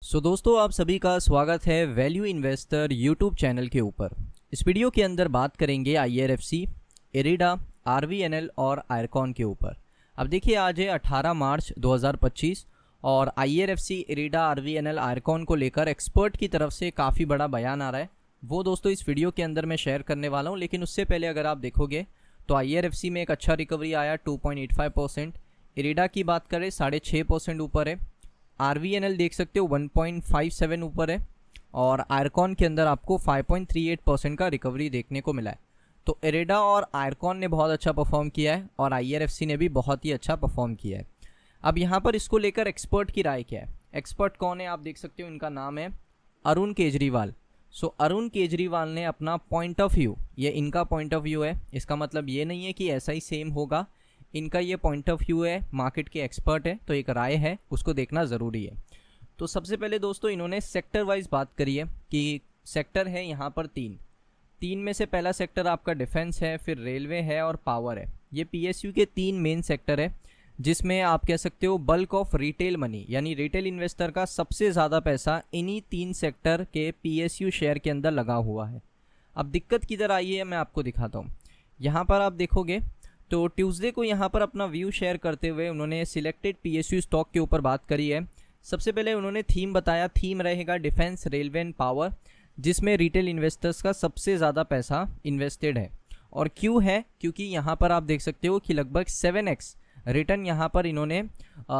दोस्तों आप सभी का स्वागत है वैल्यू इन्वेस्टर यूट्यूब चैनल के ऊपर। इस वीडियो के अंदर बात करेंगे IRFC, इरिडा, RVNL और आयरकॉन के ऊपर। अब देखिए आज है 18 मार्च 2025 और IRFC, इरिडा, RVNL, आयरकॉन को लेकर एक्सपर्ट की तरफ से काफ़ी बड़ा बयान आ रहा है। वो दोस्तों इस वीडियो के अंदर मैं शेयर करने वाला हूँ, लेकिन उससे पहले अगर आप देखोगे तो IRFC में एक अच्छा रिकवरी आया 2.85%। इरिडा की बात करें 6.5% ऊपर है। RVNL देख सकते हो 1.57 ऊपर है और आयरकॉन के अंदर आपको 5.38% का रिकवरी देखने को मिला है। तो इरिडा और आयरकॉन ने बहुत अच्छा परफॉर्म किया है और IRFC ने भी बहुत ही अच्छा परफॉर्म किया है। अब यहाँ पर इसको लेकर एक्सपर्ट की राय क्या है? एक्सपर्ट कौन है आप देख सकते हो, इनका नाम है अरुण केजरीवाल। अरुण केजरीवाल ने अपना पॉइंट ऑफ व्यू, ये इनका पॉइंट ऑफ व्यू है, इसका मतलब ये नहीं है कि ऐसा ही सेम होगा। इनका ये पॉइंट ऑफ व्यू है, मार्केट के एक्सपर्ट है तो एक राय है, उसको देखना ज़रूरी है। तो सबसे पहले दोस्तों इन्होंने सेक्टर वाइज बात करी है कि सेक्टर है यहाँ पर तीन में से पहला सेक्टर आपका डिफेंस है, फिर रेलवे है और पावर है। ये PSU के 3 मेन सेक्टर है जिसमें आप कह सकते हो बल्क ऑफ रिटेल मनी, यानी रिटेल इन्वेस्टर का सबसे ज़्यादा पैसा इन्हीं 3 सेक्टर के PSU शेयर के अंदर लगा हुआ है। अब दिक्कत किधर आई है मैं आपको दिखाता हूँ। यहाँ पर आप देखोगे तो ट्यूसडे को यहाँ पर अपना व्यू शेयर करते हुए उन्होंने सिलेक्टेड PSU स्टॉक के ऊपर बात करी है। सबसे पहले उन्होंने थीम बताया, थीम रहेगा डिफेंस, रेलवे एंड पावर, जिसमें रिटेल इन्वेस्टर्स का सबसे ज़्यादा पैसा इन्वेस्टेड है। और क्यों है? क्योंकि यहाँ पर आप देख सकते हो कि लगभग 7x रिटर्न यहाँ पर इन्होंने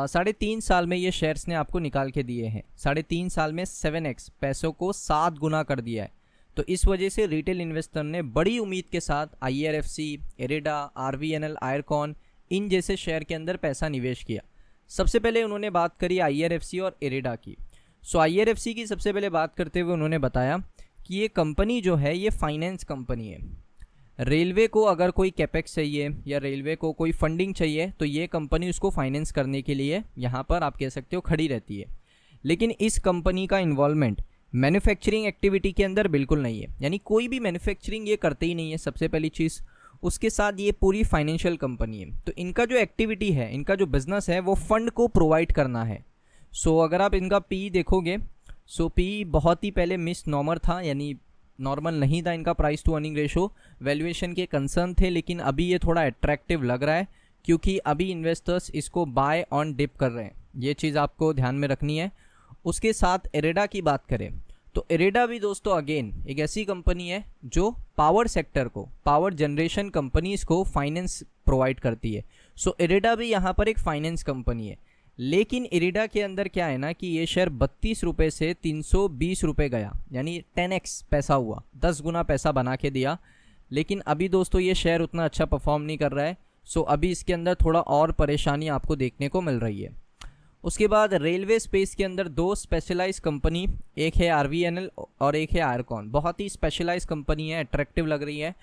3.5 साल में ये शेयर्स ने आपको निकाल के दिए हैं। 3.5 साल में 7x पैसों को 7 गुना कर दिया है। तो इस वजह से रिटेल इन्वेस्टर ने बड़ी उम्मीद के साथ IRFC, इरिडा, RVNL, आयरकॉन इन जैसे शेयर के अंदर पैसा निवेश किया। सबसे पहले उन्होंने बात करी IRFC और इरिडा की। IRFC की सबसे पहले बात करते हुए उन्होंने बताया कि ये कंपनी जो है ये फाइनेंस कंपनी है। रेलवे को अगर कोई कैपेक्स चाहिए या रेलवे को कोई फंडिंग चाहिए तो ये कंपनी उसको फाइनेंस करने के लिए यहाँ पर आप कह सकते हो खड़ी रहती है। लेकिन इस कंपनी का इन्वॉल्वमेंट मैन्युफैक्चरिंग एक्टिविटी के अंदर बिल्कुल नहीं है, यानी कोई भी मैन्युफैक्चरिंग ये करते ही नहीं है, सबसे पहली चीज़। उसके साथ ये पूरी फाइनेंशियल कंपनी है, तो इनका जो एक्टिविटी है, इनका जो बिजनेस है वो फंड को प्रोवाइड करना है। अगर आप इनका पी देखोगे पी बहुत ही पहले मिस नॉर्मल था, यानी नॉर्मल नहीं था इनका price to earning ratio. Valuation के कंसर्न थे, लेकिन अभी ये थोड़ा अट्रैक्टिव लग रहा है क्योंकि अभी इन्वेस्टर्स इसको बाय ऑन डिप कर रहे हैं। ये चीज़ आपको ध्यान में रखनी है। उसके साथ इरिडा की बात करें तो इरिडा भी दोस्तों अगेन एक ऐसी कंपनी है जो पावर सेक्टर को, पावर जनरेशन कंपनीज को फाइनेंस प्रोवाइड करती है। इरिडा भी यहाँ पर एक फाइनेंस कंपनी है। लेकिन इरिडा के अंदर क्या है ना कि ये शेयर 32 रुपये से 320 रुपये गया, यानी 10x पैसा हुआ, 10 गुना पैसा बना के दिया। लेकिन अभी दोस्तों ये शेयर उतना अच्छा परफॉर्म नहीं कर रहा है। अभी इसके अंदर थोड़ा और परेशानी आपको देखने को मिल रही है। उसके बाद रेलवे स्पेस के अंदर 2 स्पेशलाइज कंपनी, एक है RVNL और एक है आयरकॉन। बहुत ही स्पेशलाइज कंपनी है, अट्रैक्टिव लग रही है।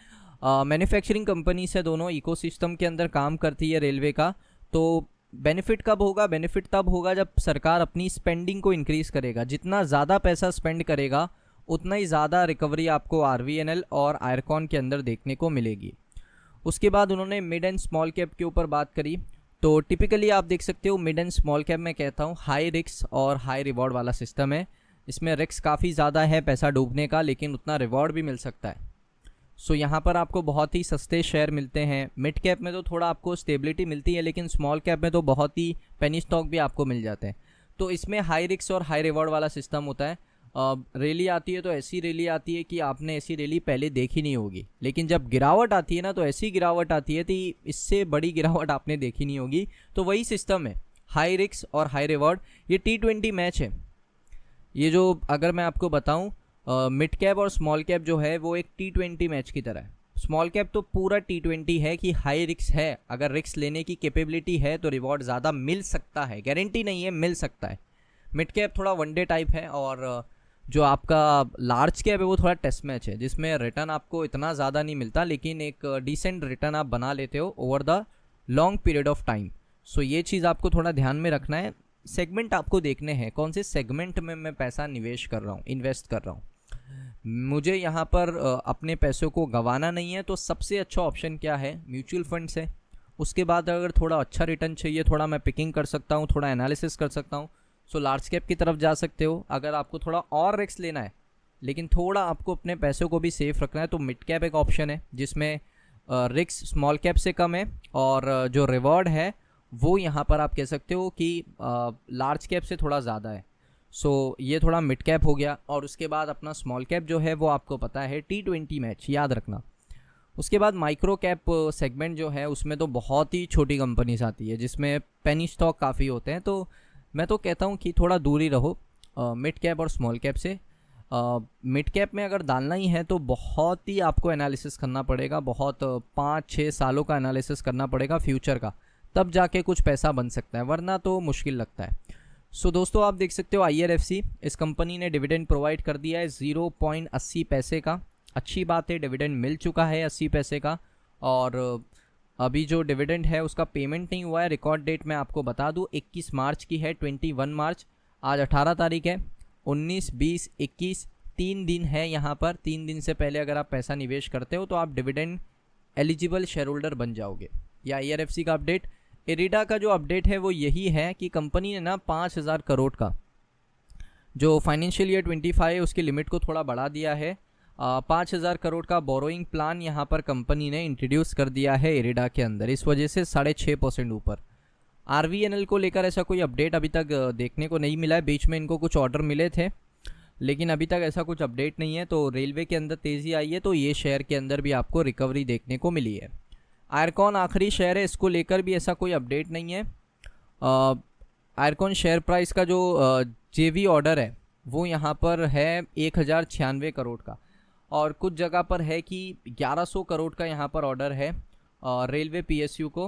मैन्युफैक्चरिंग कंपनी से दोनों इकोसिस्टम के अंदर काम करती है रेलवे का। तो बेनिफिट कब होगा? बेनिफिट तब होगा जब सरकार अपनी स्पेंडिंग को इंक्रीज़ करेगा। जितना ज़्यादा पैसा स्पेंड करेगा उतना ही ज़्यादा रिकवरी आपको RVNL और आयरकॉन के अंदर देखने को मिलेगी। उसके बाद उन्होंने मिड एंड स्मॉल कैप के ऊपर बात करी। तो टिपिकली आप देख सकते हो मिड एंड स्मॉल कैप में कहता हूँ हाई रिस्क और हाई रिवॉर्ड वाला सिस्टम है। इसमें रिस्क काफ़ी ज़्यादा है पैसा डूबने का, लेकिन उतना रिवॉर्ड भी मिल सकता है। यहाँ पर आपको बहुत ही सस्ते शेयर मिलते हैं। मिड कैप में तो थोड़ा आपको स्टेबिलिटी मिलती है, लेकिन स्मॉल कैप में तो बहुत ही पेनी स्टॉक भी आपको मिल जाते हैं। तो इसमें हाई रिस्क और हाई रिवॉर्ड वाला सिस्टम होता है। रैली आती है तो ऐसी रैली आती है कि आपने ऐसी रैली पहले देखी नहीं होगी, लेकिन जब गिरावट आती है ना तो ऐसी गिरावट आती है कि इससे बड़ी गिरावट आपने देखी नहीं होगी। तो वही सिस्टम है, हाई रिस्क और हाई रिवॉर्ड। ये T20 मैच है। ये जो अगर मैं आपको बताऊं मिड कैप और स्मॉल कैप जो है वो एक T20 मैच की तरह है। स्मॉल कैप तो पूरा T20 है कि हाई रिस्क है, अगर रिस्क लेने की कैपेबिलिटी है तो रिवॉर्ड ज़्यादा मिल सकता है, गारंटी नहीं है, मिल सकता है। मिड कैप थोड़ा वनडे टाइप है और जो आपका लार्ज कैप है वो थोड़ा टेस्ट मैच है, जिसमें रिटर्न आपको इतना ज़्यादा नहीं मिलता, लेकिन एक डिसेंट रिटर्न आप बना लेते हो over the long period of time. ये चीज़ आपको थोड़ा ध्यान में रखना है। सेगमेंट आपको देखने हैं, कौन से सेगमेंट में मैं पैसा निवेश कर रहा हूँ, इन्वेस्ट कर रहा हूँ। मुझे यहाँ पर अपने पैसों को गंवाना नहीं है, तो सबसे अच्छा ऑप्शन क्या है? म्यूचुअल फंड्स है। उसके बाद अगर थोड़ा अच्छा रिटर्न चाहिए, थोड़ा मैं पिकिंग कर सकता हूँ, थोड़ा एनालिसिस कर सकता हूँ, सो लार्ज कैप की तरफ जा सकते हो। अगर आपको थोड़ा और रिस्क लेना है लेकिन थोड़ा आपको अपने पैसों को भी सेफ रखना है तो मिड कैप एक ऑप्शन है जिसमें रिस्क स्मॉल कैप से कम है और जो रिवॉर्ड है वो यहाँ पर आप कह सकते हो कि लार्ज कैप से थोड़ा ज़्यादा है। सो ये थोड़ा मिड कैप हो गया। और उसके बाद अपना स्मॉल कैप जो है वो आपको पता है T20 मैच, याद रखना। उसके बाद माइक्रो कैप सेगमेंट जो है उसमें तो बहुत ही छोटी कंपनीज आती है जिसमें पेनी स्टॉक काफ़ी होते हैं। तो मैं तो कहता हूँ कि थोड़ा दूर ही रहो मिड कैप और स्मॉल कैप से। मिड कैप में अगर डालना ही है तो बहुत ही आपको एनालिसिस करना पड़ेगा, बहुत 5-6 सालों का एनालिसिस करना पड़ेगा फ्यूचर का, तब जाके कुछ पैसा बन सकता है, वरना तो मुश्किल लगता है। सो दोस्तों आप देख सकते हो IRFC, इस कंपनी ने डिविडेंड प्रोवाइड कर दिया है 0.80 पैसे का। अच्छी बात है, डिविडेंड मिल चुका है 80 पैसे का। और अभी जो डिविडेंड है उसका पेमेंट नहीं हुआ है। रिकॉर्ड डेट मैं आपको बता दूं 21 मार्च की है, 21 मार्च। आज 18 तारीख है, 19, 20, 21 3 दिन है यहाँ पर। 3 दिन से पहले अगर आप पैसा निवेश करते हो तो आप डिविडेंड एलिजिबल शेयर होल्डर बन जाओगे। या IRFC का अपडेट। इरिडा का जो अपडेट है वो यही है कि कंपनी ने ना 5,000 करोड़ का जो फाइनेंशियल ईयर 25 उसकी लिमिट को थोड़ा बढ़ा दिया है। 5,000 करोड़ का बोरोइंग प्लान यहाँ पर कंपनी ने इंट्रोड्यूस कर दिया है इरिडा के अंदर, इस वजह से 6.5% ऊपर। RVNL को लेकर ऐसा कोई अपडेट अभी तक देखने को नहीं मिला है। बीच में इनको कुछ ऑर्डर मिले थे लेकिन अभी तक ऐसा कुछ अपडेट नहीं है। तो रेलवे के अंदर तेज़ी आई है तो ये शेयर के अंदर भी आपको रिकवरी देखने को मिली है। आयरकॉन आखिरी शेयर है, इसको लेकर भी ऐसा कोई अपडेट नहीं है। आयरकॉन शेयर प्राइस का जो JV ऑर्डर है वो यहाँ पर है 1,096 करोड़ का, और कुछ जगह पर है कि 1100 करोड़ का यहाँ पर ऑर्डर है। रेलवे PSU को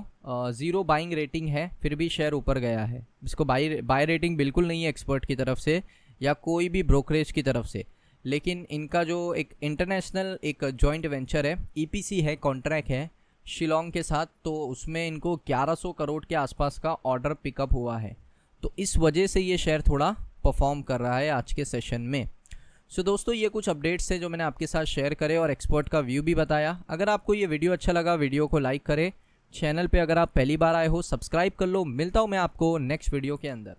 0 बाइंग रेटिंग है, फिर भी शेयर ऊपर गया है। इसको बाय रेटिंग बिल्कुल नहीं है एक्सपर्ट की तरफ से या कोई भी ब्रोकरेज की तरफ से, लेकिन इनका जो एक इंटरनेशनल एक जॉइंट वेंचर है, EPC है, कॉन्ट्रैक्ट है शिलोंग के साथ, तो उसमें इनको 1100 करोड़ के आसपास का ऑर्डर पिकअप हुआ है। तो इस वजह से ये शेयर थोड़ा परफॉर्म कर रहा है आज के सेशन में। सो दोस्तों ये कुछ अपडेट्स थे जो मैंने आपके साथ शेयर करे और एक्सपर्ट का व्यू भी बताया। अगर आपको ये वीडियो अच्छा लगा वीडियो को लाइक करें, चैनल पे अगर आप पहली बार आए हो सब्सक्राइब कर लो। मिलता हूँ मैं आपको नेक्स्ट वीडियो के अंदर।